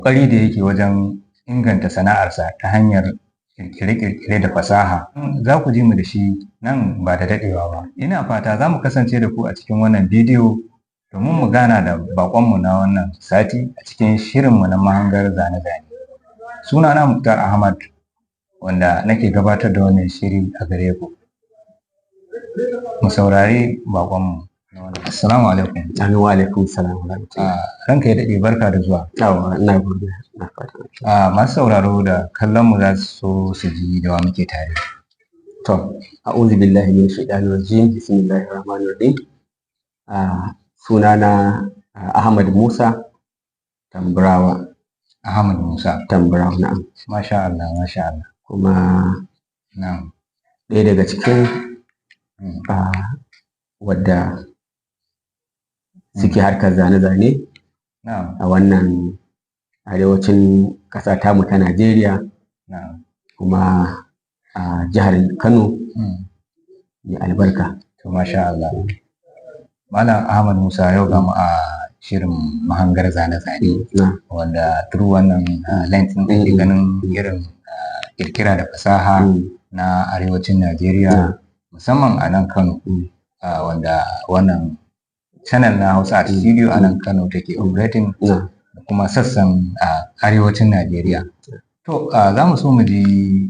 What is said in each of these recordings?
ƙoƙari da yake wajen inganta sana'arsa ta hanyar ƙirƙire-ƙirƙire da fasaha. Za ku ji mu da shi nan ba da daɗewa ba. Ina fata za mu kasance da ku a cikin wannan bidiyo domin mu gana da baƙonmu na wannan sati a cikin shirinmu na mahangar zane-zane. Sunana Muktar Ahmad, wanda nake gabatar da wannan shiri a gare ku. Mu saurari baƙonmu. Assalamu alaikum. Wa alaikum salam. Ranka ya daɗe, barka da zuwa. Yawa, ina godiya. Masu sauraro da kallon mu za su so su ji da wa muke tare. To, a'udhu billahi minash shaitanir rajim. Bismillahir rahmanir rahim. Sunana Ahmad Musa Tamburawa. Ahmad Musa Tamburawa, na'am. Masha Allah, masha Allah. Kuma Na'am. ɗaya daga cikin wadda suke harkar zane-zane Na'am. a wannan arewacin ƙasa tamu ta Najeriya, Na'am. kuma a jihar Kano mai albarka. To masha Allah. Malam Ahmad Musa, yau ga mu a shirin mahangar zane-zane wanda through wannan lens ɗin ake ganin irin ƙirƙira da fasaha na arewacin Najeriya, musamman a nan Kano, wanda wannan channel na Hausa Art Studio a nan Kano take operating da kuma sassan arewacin Najeriya. To, za mu so mu ji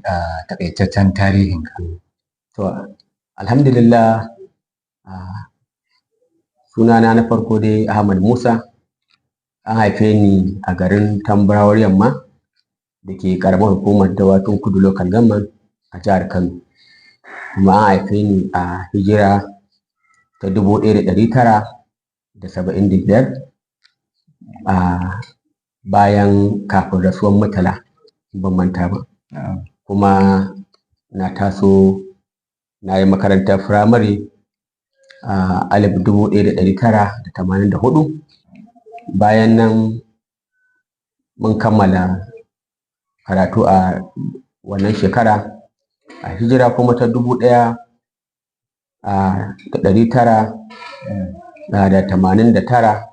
takaitaccen tarihinka. To, alhamdulillah, sunana na farko dai Ahmad Musa. An haife ni a garin Tamburawar Yamma da ke ƙaramar hukumar Dawakin Kudu Local Government a jihar Kano. Kuma an haife ni a hijira ta 1975, bayan kafin rasuwan Murtala, ban manta ba. Kuma na taso na yi makarantar firamare a 1984. Bayan nan mun kammala karatu a wannan shekara. A hijira kuma ta 1989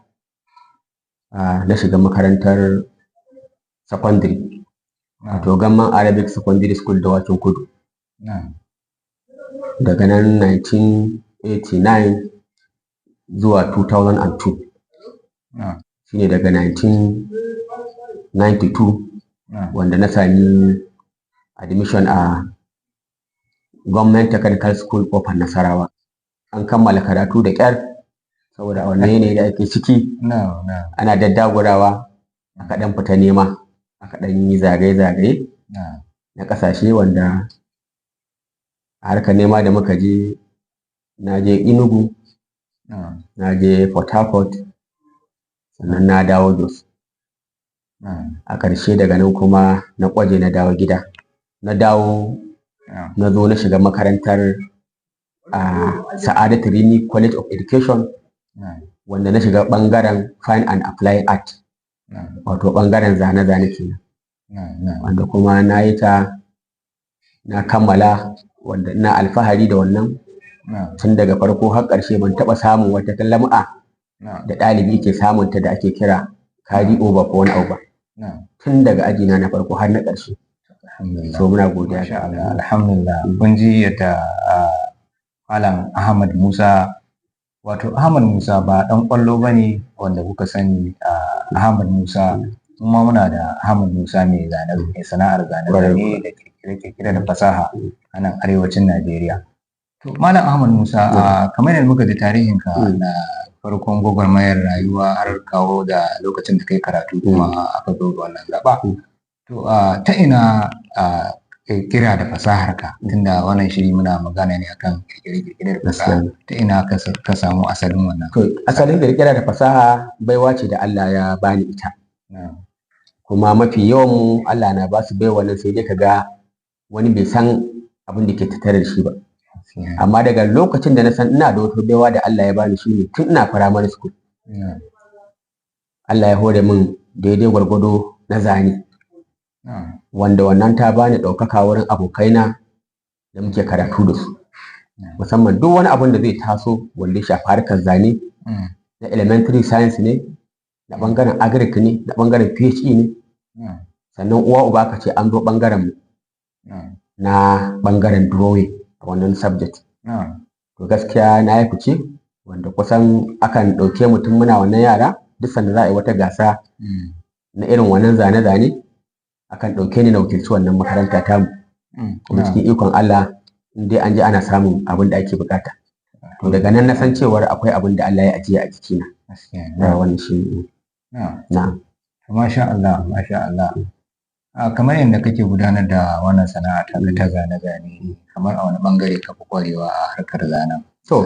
na shiga makarantar secondary, wato Gamman Arabic Secondary School Dawakin Kudu. Daga nan 1989 zuwa 2002. Shine daga 1992 wanda na sami admission a Government Technical School Kofar Nasarawa. An kammala karatu da ƙyar saboda a wannan yanayi da ake ciki ana daddagurawa, aka ɗan fita nema, aka ɗan yi zagaye-zagaye na ƙasashe, wanda a harkar nema da muka je, na je Enugu, na je Port Harcourt, sannan na dawo Jos. A ƙarshe daga nan kuma na ƙwaje na dawo gida. Na dawo na zo na shiga makarantar Sa'adatu Rimi College of Education, wanda na shiga ɓangaren Fine and Applied Art, wato ɓangaren zane-zane kenan. Wanda kuma na yi ta, na kammala, wanda ina alfahari da wannan. Tun daga farko har ƙarshe ban taɓa samun wata lam'a da ɗalibi ke samunta da ake kira carry over ko wani abu ba. Tun daga ajina na farko har na ƙarshe. So muna godiya ga Allah. Alhamdulillah. Kun ji yadda Malam Ahmad Musa, wato Ahmad Musa ba ɗan ƙwallo ba ne wanda kuka sani. Ahmad Musa, kuma muna da Ahmad Musa mai sana'ar zane-zane da ƙirƙire da fasaha a nan arewacin Najeriya. To, Malam Ahmad Musa, kamar yadda muka ji tarihinka na farkon gwagwarmayar rayuwa har kawo da lokacin da kai karatu kuma aka zo ga wannan gaba. To, ta ina ƙirƙira da fasaharka, tunda wannan shiri muna magana ne akan ƙirƙire da fasaha, ta ina ka samu asalin wannan? Asalin ƙirƙira da fasaha baiwa ce da Allah ya bani ita. Kuma mafi yawan mu Allah na ba su baiwa nan, sai dai ka ga wani bai san abin da ke tattare da shi ba. Amma daga lokacin da na san ina da wata baiwa da Allah ya bani, shi ne tun ina primary school. Allah ya hore min daidai gwargwado na zane, wanda wannan ta bani ɗaukaka wurin abokaina da muke karatu da su. Musamman duk wani abin da zai taso wanda ya shafi harkar zane, na elementary science ne, na ɓangaren agric ne, na ɓangaren PHE ne, sannan uwa uba aka ce an zo ɓangaren mu na ɓangaren drawing a wannan subject. To gaskiya na yi fice, wanda kusan akan ɗauke mutum muna wannan yara duk sanda za a yi wata gasa na irin wannan zane-zane akan ɗauke ni na wakilci wannan makaranta tamu. Kuma cikin ikon Allah in dai an je ana samun abin da ake bukata. To daga nan na san cewar akwai abin da Allah ya ajiye a jikina. Wannan shi na. Masha Allah, masha Allah. Kamar yadda kake gudanar da wannan sana'a ta zane-zane, kamar a wani bangare ka fi kwarewa a harkar zanen? So,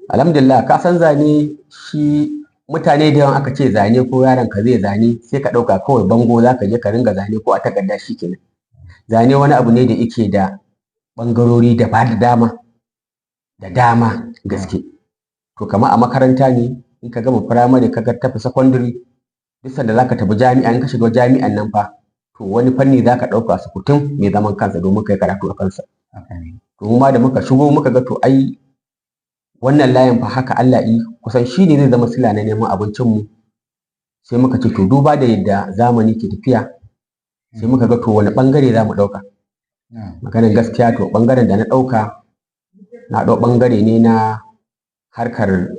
alhamdulillah, ka san zane shi mutane da yawan aka ce zane ko yaron ka zai zane sai ka ɗauka kawai bango za ka je ka ringa zane ko a takarda shi kenan. Zane wani abu ne da yake da ɓangarori da dama gaske. To kamar a makaranta ne in ka gama firamare ka tafi secondary, duk sanda za ka tafi jami'a in ka shiga jami'an nan fa to wani fanni za ka ɗauka su kutum mai zaman kansa domin kai karatu a kansa. To mu ma da muka shigo muka ga to ai wannan layin fa haka Allah yi kusan shi ne zai zama sila na neman abincinmu, sai muka ce to duba da yadda zamani ke tafiya sai muka ga to wani ɓangare za mu ɗauka. Maganin gaskiya to ɓangaren da na ɗauka na ɗau ɓangare ne na harkar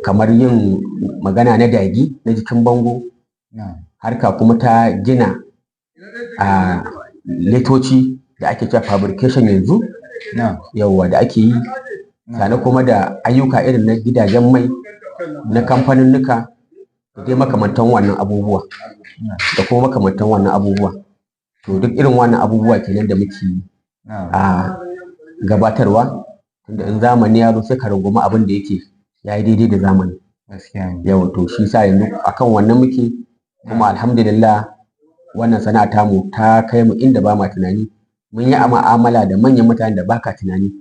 kamar yin magana na dagi na jikin bango, harka kuma ta gina letoci da ake cewa fabrication yanzu yawwa da ake yi, sannan kuma da ayyuka irin na gidajen mai na kamfaninnika da dai makamantan wannan abubuwa da kuma makamantan wannan abubuwa. To duk irin wannan abubuwa kenan da muke gabatarwa, tunda in zamani ya zo sai ka rungumi abin da yake ya yi daidai da zamani. Yawa to shi sa yanzu akan wannan muke, kuma alhamdulillah wannan sana'a tamu ta kai mu inda ba ma tunani. Mun yi mu'amala da manyan mutanen da baka tunani,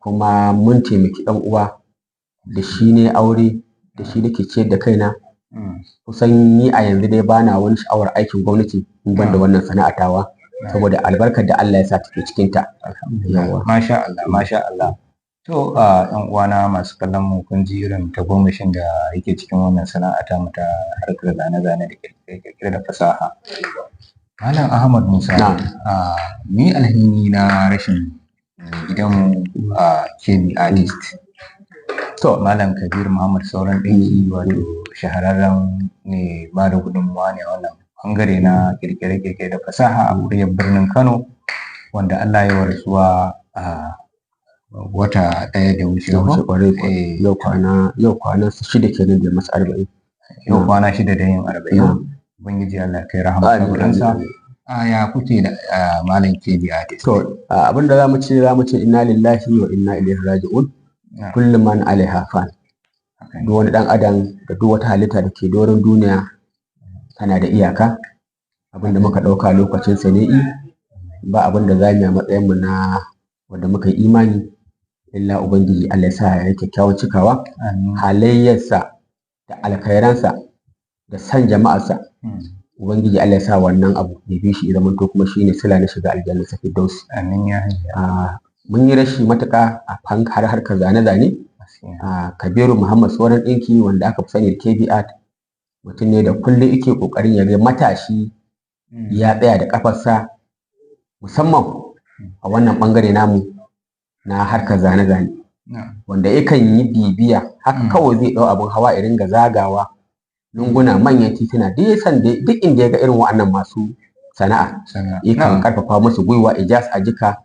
kuma mun taimaki ɗan uwa da shi ne aure, da shi nake ciyar da kaina. Kusan ni a yanzu dai bana wani sha'awar aikin gwamnati in ban da wannan sana'a tawa, saboda albarkar da Allah ya sa take cikin ta. Masha Allah, masha Allah. To ɗan uwana masu kallon mu, kun ji irin tagomashin da yake cikin wannan sana'a ta mu ta harkar zane-zane da kirkire da fasaha. Malam Ahmad Musa, ni alhini na rashin gidanmu KB artist. To Malam Kabir Muhammad Sauran Ɗinki, wato shahararren ne ba da gudunmawa ne a wannan bangare na kirkire-kirkire da fasaha a muryar birnin Kano, wanda Allah ya warasuwa wata ɗaya da wuce. Yau kwana 6 kenan da masa 40. Yau kwana 6 da yin 40. Ubangiji Allah kai rahama kabarinsa. Ya kuke da Malam KB artist? To abin da zamu ce inna lillahi wa inna ilaihi raji'un. Kullu man alaiha fan. Duk wani dan adam da duk wata halitta da ke doron duniya tana da iyaka. Abin da muka ɗauka lokacin sana'i ba abin da zamu yi a matsayin mu na wanda muka yi imani illa ubangiji Allah ya sa ya kyakkyawan cikawa. Halayyarsa da alkhairansa da san jama'arsa, ubangiji Allah ya sa wannan abu ya bi shi zaman to kuma shine sila na shiga aljanna sa firdaus. Amin ya hayya. Mun yi rashi matuƙa a harkar zane-zane. Kabiru Muhammad Sauran Ɗinki, wanda aka fi sani da KB art, mutum ne da kullum yake ƙoƙarin ya ga matashi ya tsaya da ƙafarsa, musamman a wannan ɓangare namu na harkar zane-zane, wanda yakan yi bibiya haka kawai zai ɗau abin hawa ya ringa zagawa lunguna manyan tituna duk inda ya ga irin wa'annan masu sana'a yakan karfafa musu gwiwa, ijas a jika,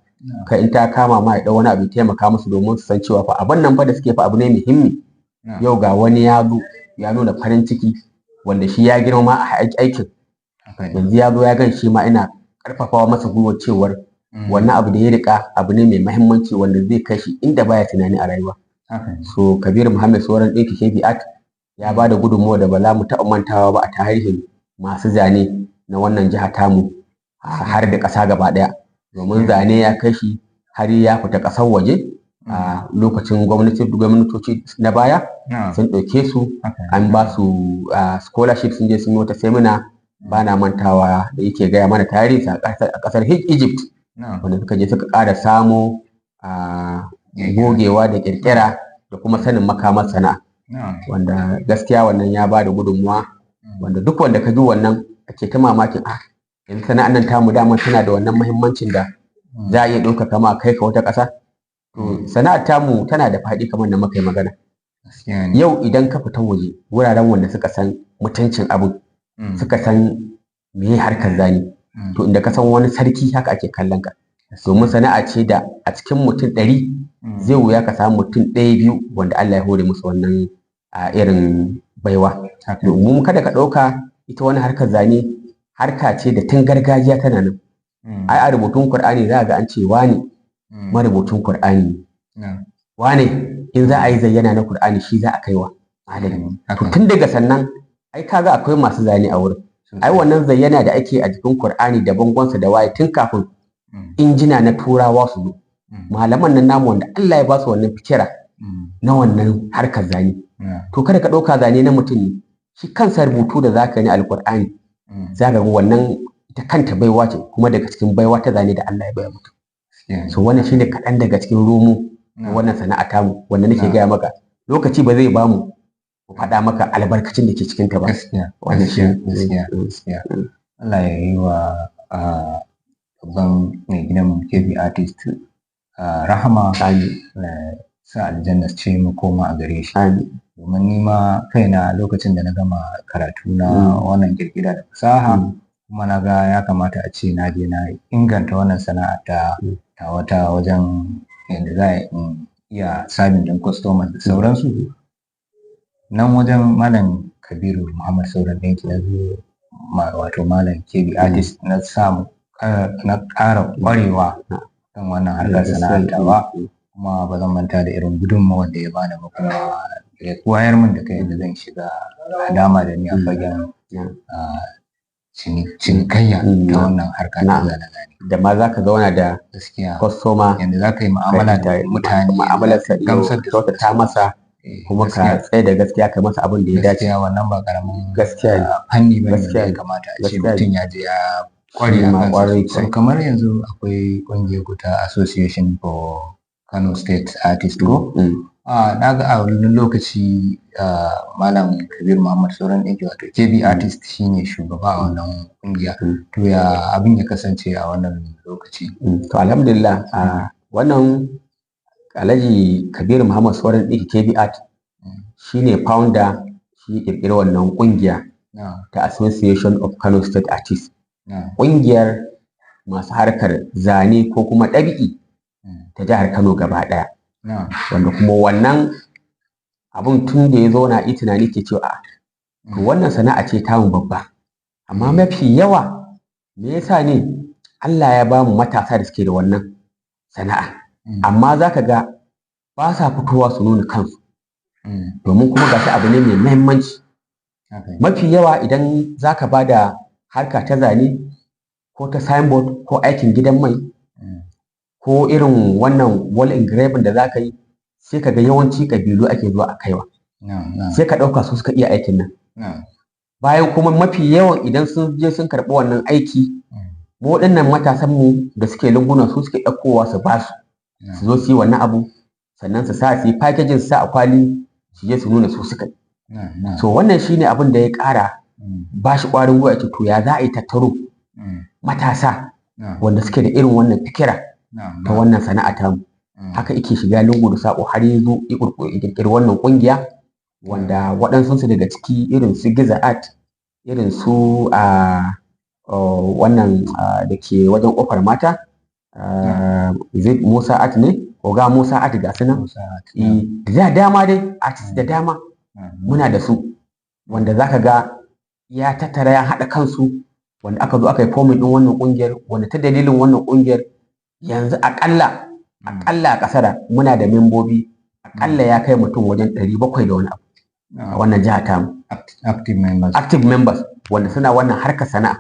kai in ta kama ma ya ɗau wani abu ya taimaka musu domin su san cewa fa abin nan fa da suke fa abu ne muhimmi. Yau ga wani ya zo ya nuna farin ciki wanda shi ya girma a aikin, yanzu ya zo ya gan shi ma ina karfafawa masa gwiwa cewar wannan abu da ya rika abu ne mai muhimmanci wanda zai kai shi inda baya tunani a rayuwa. So Kabir Muhammad Sauran Ɗinki KB art ya ba da gudunmawa da ba za mu taɓa mantawa ba a tarihin masu zane na wannan jiha tamu har da ƙasa gaba ɗaya, domin zane ya kai shi har ya fita ƙasar waje a lokacin gwamnatoci na baya sun ɗauke su an ba su scholarship, sun je sun yi wata semina ba na mantawa da yake gaya mana tarihi a ƙasar Egypt, wanda suka je suka ƙara samo gogewa da ƙirƙira da kuma sanin makamar sana'a, wanda gaskiya wannan ya ba da gudunmuwa, wanda duk wanda ka ji wannan ake ta mamakin yanzu sana'an nan tamu dama tana da wannan muhimmancin da za a iya ɗaukaka ma kai ka wata ƙasa. To sana'ar tamu tana da faɗi kamar da muka yi magana. Yau idan ka fita waje wuraren wanda suka san mutuncin abu, suka san meye harkar zane, to inda ka san wani sarki haka ake kallon ka. Domin sana'a ce da a cikin mutum 100 zai wuya ka samu mutum 1-2 wanda Allah ya hore musu wannan irin baiwa. Domin kada ka ɗauka ita wani harkar zane harka ce da tun gargajiya tana nan. Ai a rubutun Qur'ani za ga an ce wane marubutun Qur'ani, wane in za a yi zayyana na Qur'ani shi za a kaiwa malami. To tun daga sannan ai kaga akwai masu zane a wurin. Ai wannan zayyana da ake a jikin Qur'ani da bangonsa da waye tun kafin injina na turawa su zo. Malaman nan namu wanda Allah ya ba su wannan fikira na wannan harkar zane. To kada ka ɗauka zane na mutum ne, shi kansa rubutu da zaka yi alƙur'ani za ka ga wannan ita kanta baiwa ce, kuma daga cikin baiwa ta zane da Allah ya baya mutum. So wannan shine kaɗan daga cikin romo na wannan sana'a tamu wanda nake gaya maka lokaci ba zai bamu mu faɗa maka albarkacin da ke cikin ta ba. Wannan shi gaskiya. Allah ya yi wa babban mai gidan KB Artist rahama, sa aljanna ce mu koma a gare shi. Domin ni ma kaina lokacin da na gama karatu na wannan kirkira da fasaha, kuma na ga ya kamata a ce na je na inganta wannan sana'a ta wata wajen yadda za a iya sabin ɗin customers da sauransu. Nan wajen Malam Kabiru Muhammad Sauran ɗinki na zo, wato Malam KB Artist, na samu na ƙara ƙwarewa kan wannan harkar sana'ar tawa, kuma ba zan manta da irin gudunmawar da ya bani ba, kuma ya wayar min da kai yadda zan shiga dama da ni a fagen cinikayya ta wannan harka ta zane-zane. Da ma za ka zauna da kwastoma yadda za ka yi mu'amala da mutane, mu'amalarsa gamsar da ta masa, kuma ka tsaye da gaskiya ka masa abin da ya dace. Wannan ba karamin gaskiya fanni ba ne ya kamata a ce mutum ya je ya kware a kansa. Kamar yanzu akwai ƙungiyar ta Association for Kano State Artists ko? Na ga a wani lokaci Malam Kabir Muhammad Sauran ɗinki, wato KB Artist, shine shugaba a wannan ƙungiya. To ya abin ya kasance a wannan lokaci? To alhamdulillah, wannan Alhaji Kabir Muhammad Sauran ɗinki KB Art shine founder, shi ƙirƙiri wannan ƙungiya ta Association of Kano State Artists. Ƙungiyar masu harkar zane ko kuma ɗabi'i ta jihar Kano gaba ɗaya. Wanda kuma wannan abun tun da ya zauna yi tunani ke cewa to wannan sana'a ce tamu babba, amma mafi yawa me yasa ne Allah ya bamu matasa da suke da wannan sana'a, amma za ka ga ba sa fitowa su nuna kansu, domin kuma gashi abu ne mai muhimmanci. Mafi yawa idan za ka ba da harka ta zane ko ta signboard ko aikin gidan mai ko irin wannan wall engraving da za ka yi, sai ka ga yawanci ƙabilu ake zuwa a kaiwa, sai ka ɗauka su suka iya aikin nan. Bayan kuma mafi yawan idan sun je sun karɓi wannan aiki, mu waɗannan matasan mu da suke lunguna su suke ɗaukowa su ba su zo su yi wannan abu, sannan su sa su yi packaging, su sa a kwali, su je su nuna su suka yi. So wannan shine abin da ya ƙara ba shi ƙwarin gwiwa, to ya za a yi tattaro matasa wanda suke da irin wannan fikira ta wannan sana'a tamu. Haka ike shiga lungu da saƙo har ya zo ya ƙirƙiri wannan ƙungiya, wanda waɗansu daga ciki irin su Giza Art, irin su wannan da ke wajen ƙofar mata, Musa Art ne, Oga Musa Art, ga su nan da dama dai, artist da dama muna da su, wanda za ka ga ya tattara ya haɗa kansu, wanda aka zo aka yi forming ɗin wannan ƙungiyar, wanda ta dalilin wannan ƙungiyar yanzu aƙalla a ƙasar muna da membobi aƙalla ya kai mutum wajen 700 da wani abu a wannan jiha tamu. Active members wanda suna wannan harkar sana'a,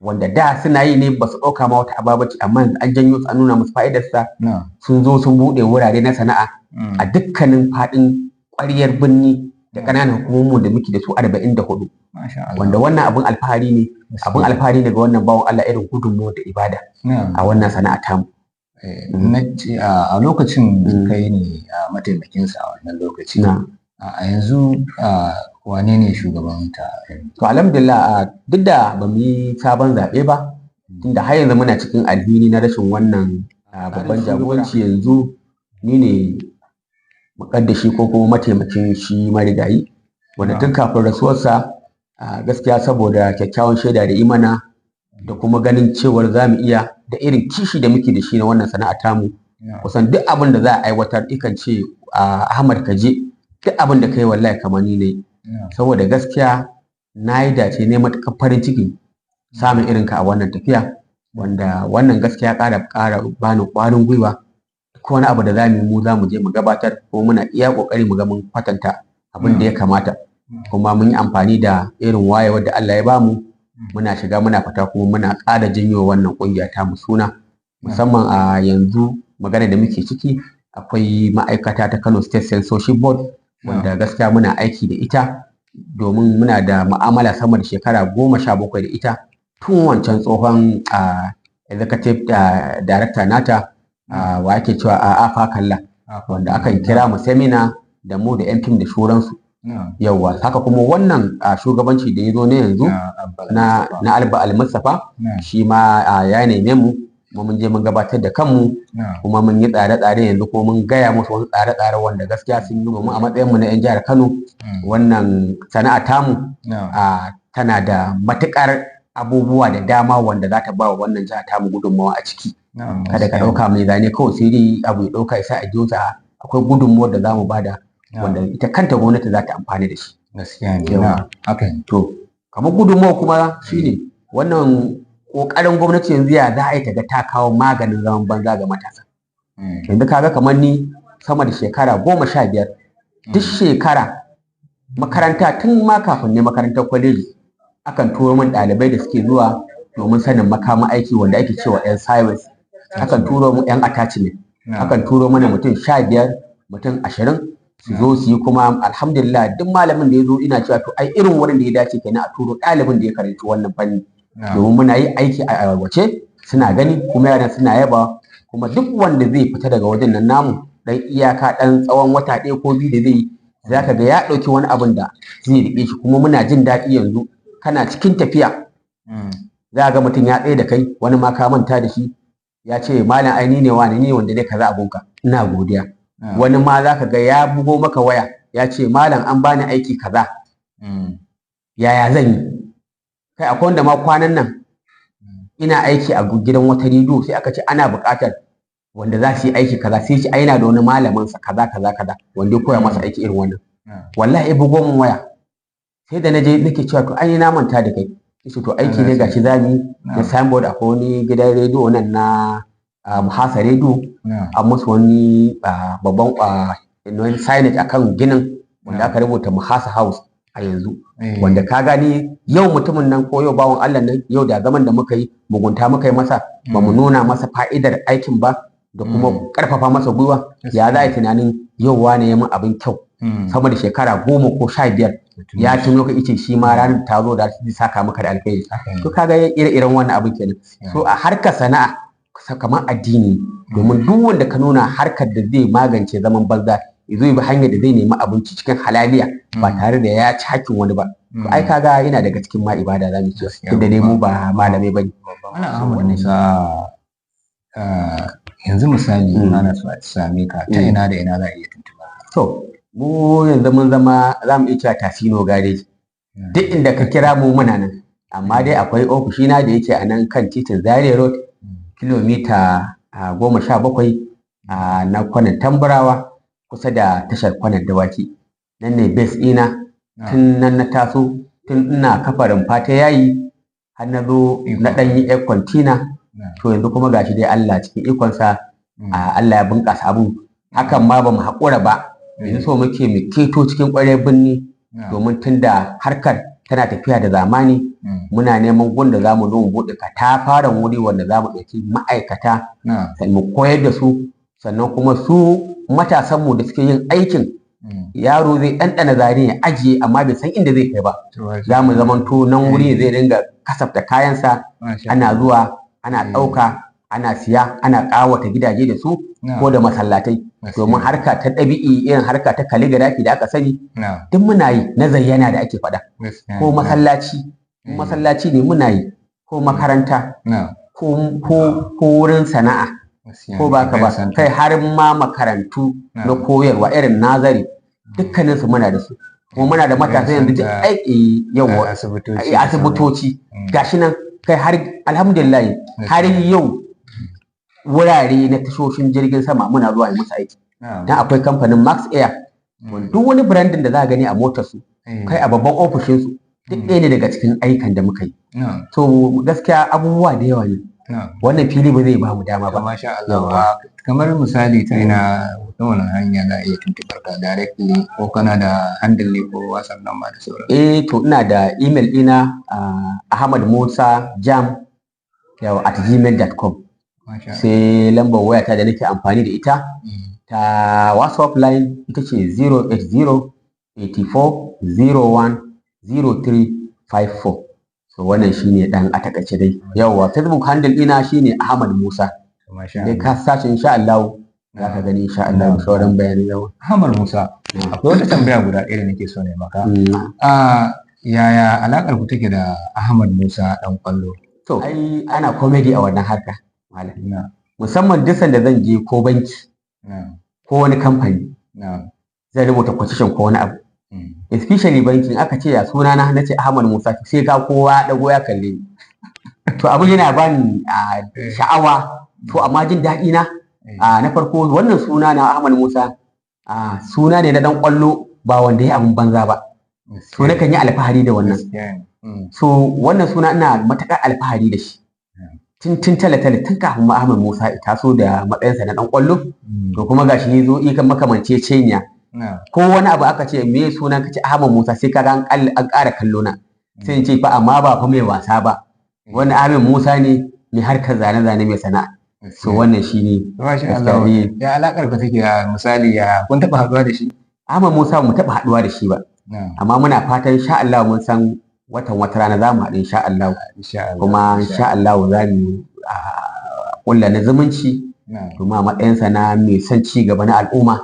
wanda da suna yi ne ba su ɗauka ma wata ababaci, amma yanzu an janyo su an nuna musu fa'idarsa, sun zo sun buɗe wurare na sana'a a dukkanin faɗin ƙwaryar birni da ƙananan hukumomin da muke da su 44, wanda wannan abin alfahari ne, abin alfahari ne ga wannan bawan Allah, irin gudunmuwa da ibada a wannan sana'a tamu. A lokacin kai ne mataimakinsa a wannan lokaci. A yanzu wane ne shugaban ta? To alhamdulillah duk da ba mu yi sabon zaɓe ba, tunda har yanzu muna cikin alhini na rashin wannan babban jagoranci, yanzu ni ne makaddashi ko kuma mataimakin shi marigayi, wanda tun kafin rasuwarsa gaskiya saboda kyakkyawan shaida da imana da kuma ganin cewar za mu iya da irin kishi da muke da shi na wannan sana'a tamu, kusan duk abin da za a aiwatar ikan ce Ahmad ka je duk abin da kai wallahi kamar ni ne, saboda gaskiya na yi dace ne matuƙar farin ciki samun irinka a wannan tafiya, wanda wannan gaskiya ƙara bani ƙwarin gwiwa ko wani abu da za mu je mu gabatar, ko muna iya ƙoƙari mu ga mun kwatanta abin da ya kamata, kuma mun yi amfani da irin wayewar da Allah ya bamu, muna shiga muna fita kuma muna ƙara janyo wannan ƙungiya ta mu suna, musamman a yanzu magana da muke ciki akwai ma'aikata ta Kano State Censorship Board, wanda gaskiya muna aiki da ita domin muna da mu'amala sama da shekara 17 da ita tun wancan tsohon executive director nata wa ake cewa Afa Kalla, wanda akan kira mu seminar da mu da yan fim da shuransu. Yawwa haka kuma wannan shugabanci da ya zo ne yanzu na Alba Al-Mustapha, shi ma ya neme mu kuma mun je mun gabatar da kanmu, kuma mun yi tsare-tsare yanzu ko mun gaya musu wasu tsare-tsare wanda gaskiya sun yi domin a matsayin mu na 'yan jihar Kano wannan sana'a tamu tana da matukar abubuwa da dama wanda za ta ba wa wannan jihar tamu gudunmawa a ciki. Kada ka ɗauka mai zane kawai sai dai abu ya ɗauka isa a jiyosa, akwai gudunmawar da za mu bada wanda ita kanta gwamnati za ta amfani da shi. Gaskiya ne. To kamar gudunmawa kuma shine wannan ƙoƙarin gwamnati yanzu ya za a yi ta ga ta kawo maganin zaman banza ga matasa. Yanzu kaga kamar ni sama da shekara 15 duk shekara makaranta, tun ma kafin ne makarantar kwaleji akan turo min ɗalibai da suke zuwa domin sanin makaman aiki wanda ake cewa 'yan science, akan turo mu 'yan attachment, akan turo mana mutum 15 mutum 20 su zo su yi, kuma alhamdulillah duk malamin da ya zo ina cewa to ai irin wurin da ya dace kenan a turo ɗalibin da ya karanci wannan fanni, domin muna yi aiki a wace suna gani kuma yaran suna yaba, kuma duk wanda zai fita daga wajen nan namu dan iyaka dan tsawon wata 1 ko 2 da zai yi, za ka ga ya ɗauki wani abin da zai riƙe shi, kuma muna jin daɗi yanzu kana cikin tafiya za ga mutum ya tsaye da kai, wani ma ka manta da shi ya ce malam ai ni ne wani ne wanda dai kaza abunka ina godiya. Wani ma za ka ga ya bugo maka waya ya ce malam an bani aiki kaza yaya zan yi. Kai akwai wanda ma kwanan nan ina aiki a gidan wata rediyo sai aka ce ana buƙatar wanda za su yi aiki kaza, sai shi aina da wani malamin sa kaza wanda ya koya masa aiki irin wannan. Wallahi bugo min waya sai da naje nake cewa to ai na manta da kai, sai to aiki ne gashi zamu na signboard akwai wani gidan rediyo nan na Muhasa rediyo a musu wani babban wani signage akan ginin wanda aka rubuta Muhasa House a yanzu, wanda ka gani yau mutumin nan ko yau bawon Allah nan yau da zaman da muka yi mugunta muka yi masa, ba mu nuna masa fa'idar aikin ba da kuma karfafa masa gwiwa, ya za a yi tunanin yau wane ya min abin kyau sama da shekara 10 ko 15 ya tuno ka ice shi ma ranar ta zo da zai saka maka da alkhairi. To kaga ire-iren wannan abin kenan. So a harkar sana'a kamar addini, domin duk wanda ka nuna harkar da zai magance zaman banza ya zo bi hanyar da zai nemi abinci cikin halaliya ba tare da ya ci hakkin wani ba, to ai kaga yana daga cikin ma ibada zamu ce, tunda dai mu ba malamai bane. Ana Ahmad Musa yanzu misali ana so a same ka ta ina da ina za a iya tuntuba? To mu yanzu mun zama za mu iya cewa Tasino Gareji, duk inda ka kira mu muna nan, amma dai akwai ofishina da yake a nan kan titin Zaria Road kilomita 17 na kwanan Tamburawa kusa da tashar kwanan Dawaki, nan ne base ina, tun nan na taso, tun ina kafa rumfa ta yayi har na zo na ɗan yi air container. To yanzu kuma gashi dai Allah cikin ikonsa Allah ya bunƙasa abun, hakan ma ba mu haƙura ba, yanzu so muke mu keto cikin ƙwarar birni, domin tunda harkar tana tafiya da zamani muna neman gunda za mu zo mu buɗe katafaren wuri wanda za mu ɗauki ma'aikata mu koyar da su, sannan kuma su matasanmu da suke yin aikin yaro zai ɗanɗana zane ya ajiye amma bai san inda zai kai ba, za mu zamanto nan wuri zai dinga kasafta kayansa, ana zuwa ana ɗauka ana siya ana ƙawata gidaje da su ko da masallatai. domin harka ta ɗabi'i irin harka ta calligraphy da aka sani na'am duk muna yi na zayyana da ake faɗa gaskiya ko masallaci ne muna yi ko makaranta na'am ko wurin sana'a gaskiya ko ba ka ba kai har ma makarantu na koyarwa irin nazari dukkanin su muna da su kuma muna da matasa yanzu duk aiki yawa asibitoci gashi nan kai har alhamdulillah har yau wurare na tashoshin jirgin sama muna zuwa yi musu aiki dan akwai kamfanin Max Air duk wani branding da za a gani a motar su kai a babban ofishin su duk ɗaya ne daga cikin aikan da muka yi to gaskiya abubuwa da yawa ne wannan fili ba zai ba mu dama ba masha Allah kamar misali ta ina ta wannan hanya za a iya tuntuɓar ka directly ko kana da handle ne ko WhatsApp number da sauran to ina da email ina Ahmad Musa Jam @gmail.com sai lambar wayata da nake amfani da ita ta WhatsApp line ita ce 08084010354 so wannan shine dan a takaice dai yawa Facebook handle ina shine Ahmad Musa dai ka sace insha Allah za ka gani insha Allah sauran bayani yawa Ahmad Musa akwai wata tambaya guda ɗaya da nake so ne maka yaya alakar ku take da Ahmad Musa dan kwallo to ai ana comedy a wannan harka malam musamman duk sanda zan je ko banki ko wani kamfani zai rubuta quotation ko wani abu especially bankin aka ce ya suna na nace Ahmad Musa sai ga kowa dago ya kalle to abin yana bani sha'awa to amma jin daɗi na na farko wannan suna na Ahmad Musa suna ne na dan kwallo ba wanda ya abun banza ba to nakan yi alfahari da wannan so wannan suna ina matuƙar alfahari da shi tun tale-tale tun kafin Ahmad Musa ya taso da matsayinsa na dan kwallo to kuma gashi ya zo ikan makamance cenya ko wani abu aka ce me sunan ka ce Ahmad Musa sai kaga an ƙara kallo na sai in ce fa amma ba fa mai wasa ba wani Ahmad Musa ne mai harkar zane-zane mai sana'a so wannan shine masha Allah ya alakar ka take misali ya kun taba haɗuwa da shi Ahmad Musa mu taba haɗuwa da shi ba amma muna fatan insha Allah mun san wata rana za mu haɗu insha Allah kuma insha Allah za mu ƙulla na zumunci kuma matsayinsa na mai son ci gaba na al'umma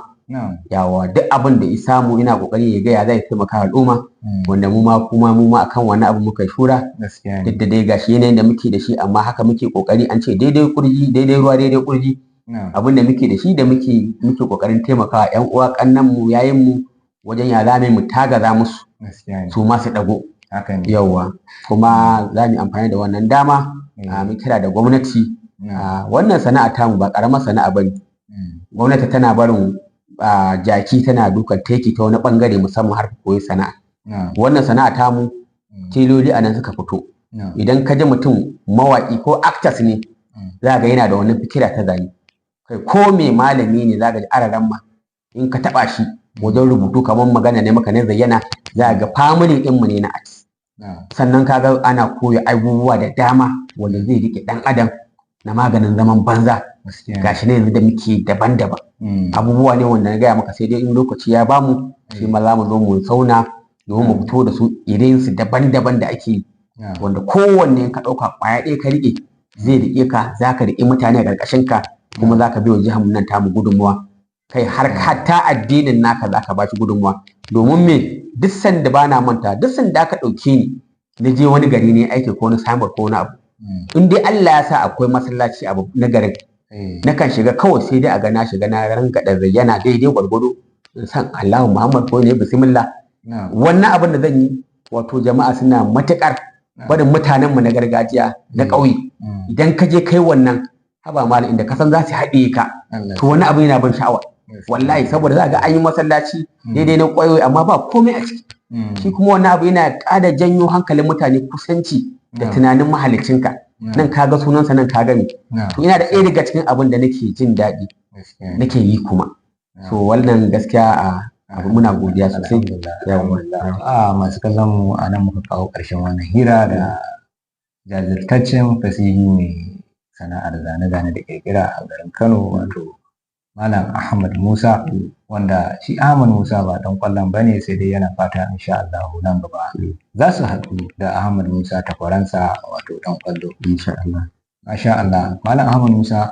yawa duk abin da isa mu ina kokari ya gaya zai taimaka al'umma wanda mu ma akan wani abu muka shura duk da dai gashi yanayin da muke da shi amma haka muke kokari an ce daidai kurji daidai ruwa daidai kurji abin da muke da shi da muke kokarin taimakawa yan uwa kannan mu yayin mu wajen ya zame mu tagaza musu su ma su dago yawa kuma za mu amfani da wannan dama mu kira da gwamnati wannan sana'a tamu ba karamar sana'a bane gwamnati tana barin jaki tana dukan teki ta wani bangare musamman har koyi sana'a wannan sana'a tamu tiloli a nan suka fito idan ka ji mutum mawaki ko actors ne za ga yana da wani fikira ta zane kai ko mai malami ne za ga ji araran ma in ka taba shi wajen rubutu kamar magana ne maka na zayyana za ga family din mu ne na artist sannan kaga ana koya abubuwa da dama wanda zai rike dan adam na maganin zaman banza gashi ne yanzu da muke daban-daban abubuwa ne wanda na gaya maka sai dai in lokaci ya bamu shi ma za mu zo mu sauna domin mu fito da su irin su daban-daban da ake wanda kowanne ka ɗauka ƙwaya ɗaya ka riƙe zai riƙe ka za ka riƙe mutane a ƙarƙashin ka kuma za ka bi wa jihar nan tamu gudunmuwa kai har hatta addinin naka za ka ba shi gudunmuwa domin me duk sanda ba na manta duk sanda aka ɗauke ni na je wani gari ne aiki ko wani samar ko wani abu in dai Allah ya sa akwai masallaci abu na garin nakan shiga kawai sai dai a ga na shiga na ranka da zayyana daidai gwargwado san Allahu Muhammad ko ne bismillah wannan abin da zan yi wato jama'a suna matukar barin mutanenmu na gargajiya na ƙauye idan ka je kai wannan haba malam inda ka san za su haɗe ka to wani abu yana ban sha'awa wallahi saboda za ga an yi masallaci daidai na ƙwayoyi amma ba komai a ciki shi kuma wannan abu yana ƙara janyo hankalin mutane kusanci da tunanin mahalicinka nan kaga sunansa nan kaga ne to ina da ɗaya daga cikin abin da nake jin daɗi nake yi kuma so wannan gaskiya abu muna godiya sosai masu kallon mu a nan muka kawo ƙarshen wannan hira da jajirtaccen fasihi mai sana'ar zane-zane da ƙirƙira a garin Kano wato Malam Ahmad Musa wanda shi Ahmad Musa ba dan kwallon bane sai dai yana fata insha Allah nan gaba za su haɗu da Ahmad Musa takwaransa wato dan kwallo insha Allah Masha Allah. Malam Ahmad Musa,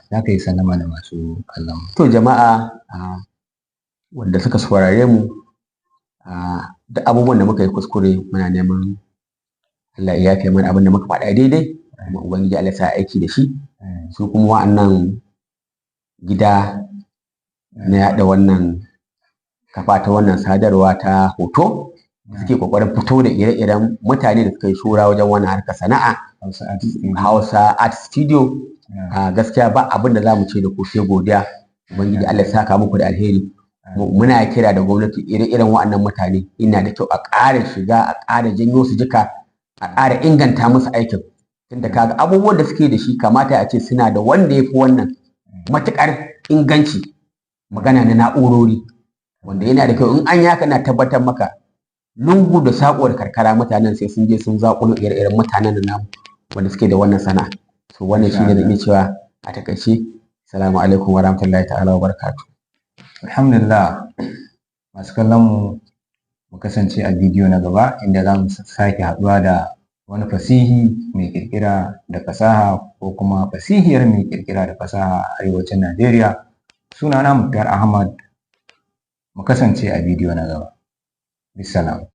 za ka yi sallama da masu kallon mu. To jama'a wanda suka saurare mu, da abubuwan da muka yi kuskure muna neman Allah ya yafe mana abin da muka faɗa daidai, kuma Ubangiji Allah sa aiki da shi. Su kuma wa'annan gida na yaɗa wannan kafa ta wannan sadarwa ta hoto suke ƙoƙarin fito da ire-iren mutane da suka yi shura wajen wannan harkar sana'a, Hausa Art Studio. Gaskiya ba abin da za mu ce da ku sai godiya. Ubangiji Allah ya saka muku da alheri. Muna kira da gwamnati ire-iren waɗannan mutane, ina da kyau a ƙara shiga, a ƙara janyo su jika, a ƙara inganta musu aikin. Tunda kaga abubuwan da suke da shi kamata a ce suna da wanda ya fi wannan matuƙar inganci, magana na na'urori, wanda yana da kyau in an yaka na tabbatar maka lungu da saƙo da karkara mutanen sai sun je sun zaƙulo ire-iren mutanen da namu wanda suke da wannan sana'a. So wannan shine da iya cewa a takaice. Assalamu alaikum wa rahmatullahi ta'ala wa barakatuh. Alhamdulillah, masu kallon mu kasance a bidiyo na gaba inda za mu sake haɗuwa da wani fasihi mai ƙirƙira da fasaha ko kuma fasihiyar mai ƙirƙira da fasaha a arewacin Najeriya. Sunana Muktar Ahmad. Mu kasance a bidiyo na gaba. Bisalam.